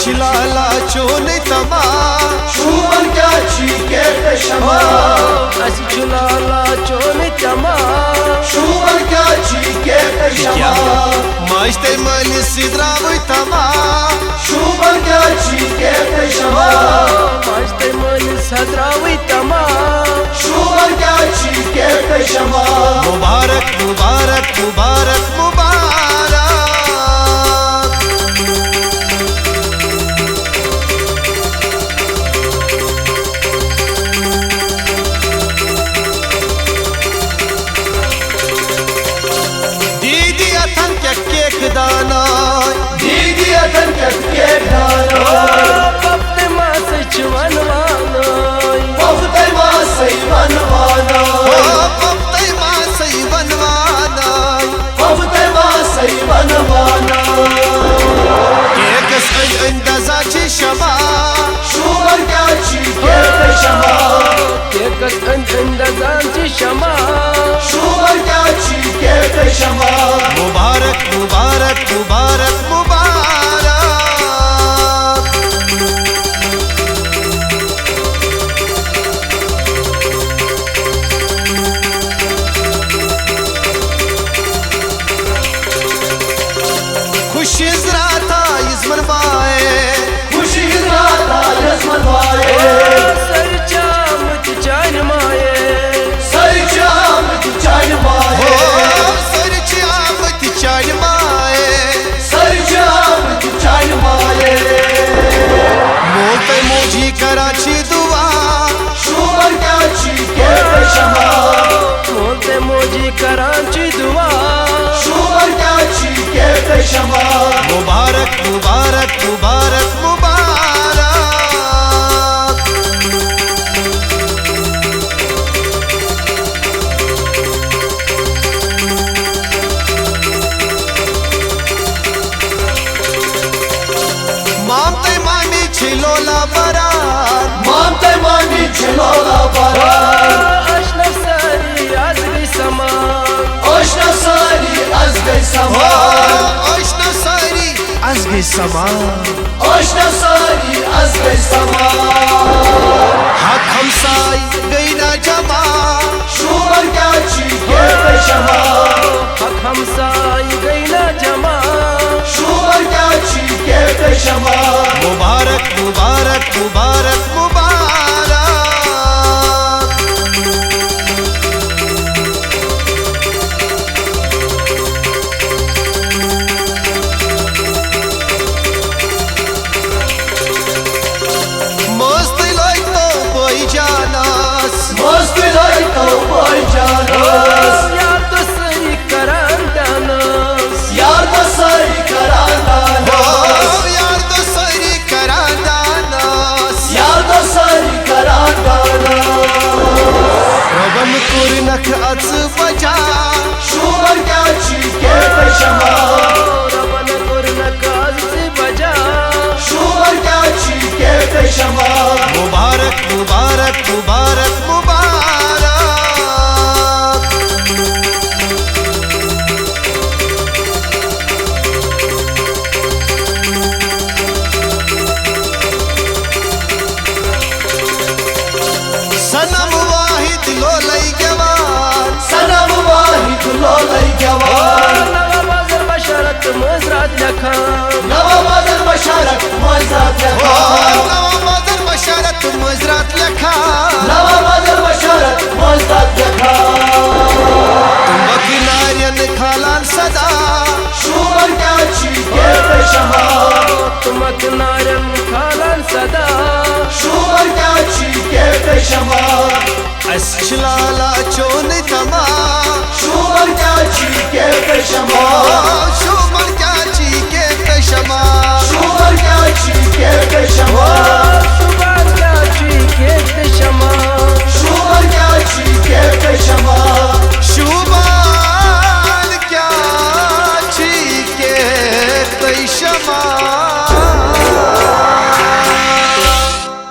Aşilala çone tama Şuman kaçı kete şama Aşilala çone tama Şuman kaçı kete şama Maçte mali sidravoy tama Şuman kaçı kete şama Maçte mali sidravoy tama Şuman kaçı kete şama Mübarek mübarek mübarek mübarek Didi atan kek dana Didi atan kek dana Pafte masay çuvan vanay Pafte masay vanvana Pafte masay vanvana Pafte masay vanvana Kekes endazachi shama Şuman kaçı kete şama Kekes endazachi shama Şuman kaçı kete şama Mübarek mübarek mübarek mübarek खुशी जराता इस्मर बाए खुशी राता yazman vaye Sarıcam çiçeğin maye Sarıcam çiçeğin vaye सरची आमती चाल माए Sarıcam çiçeğin vaye मोत मोजी कराची दुआ Şuman kaçı kete şama Monte moji Karachi dua Şuman kaçı kete şama मुबारक मुबारक मुबारक मुबारक मामते मामी छिलोला बरात Mamte mami çelola bara Aşna sari azgı saman Oşna sari azgay sama आशना सारी अजगे समा Oşna sari azgay sama हक हमसाई गई ना जमा Şuman kaçı kete şama Hak hamsay gayna cama Şuman kaçı kete şama मुबारक मुबारक मुबारक मुबारक मस्त लोई तो बोई जानास Mostilay to boy canas Yar to sari karan danas Yar da sarı karandanas यार तो सरी करा दानास Yar da sarı karandanas रबन कुरनख अच बजा Şuman kaçı kete şama Rabana kurna kazi baja Şuman kaçı kete şama मुबारक मुबारक मुबारक मुबारक सनम वाहिद लोलई गवार Sana müvahit lolay gavar Nava bazar basharat muzrat yakhan Navamadır başarak mazat yaka नवामदर Basharat मुजरत लखा Navamadır başarak mazat yaka बकिनारियन खालान सदा Şuman kaçı kete şama Tumak naran khalan sada Şuman kaçı kete şama अशलाला चोन तमा Şuman kaçı kete şama शुमर क्या ची के तशमा Şuman kaçı kete şama Subhan ka chi ke shama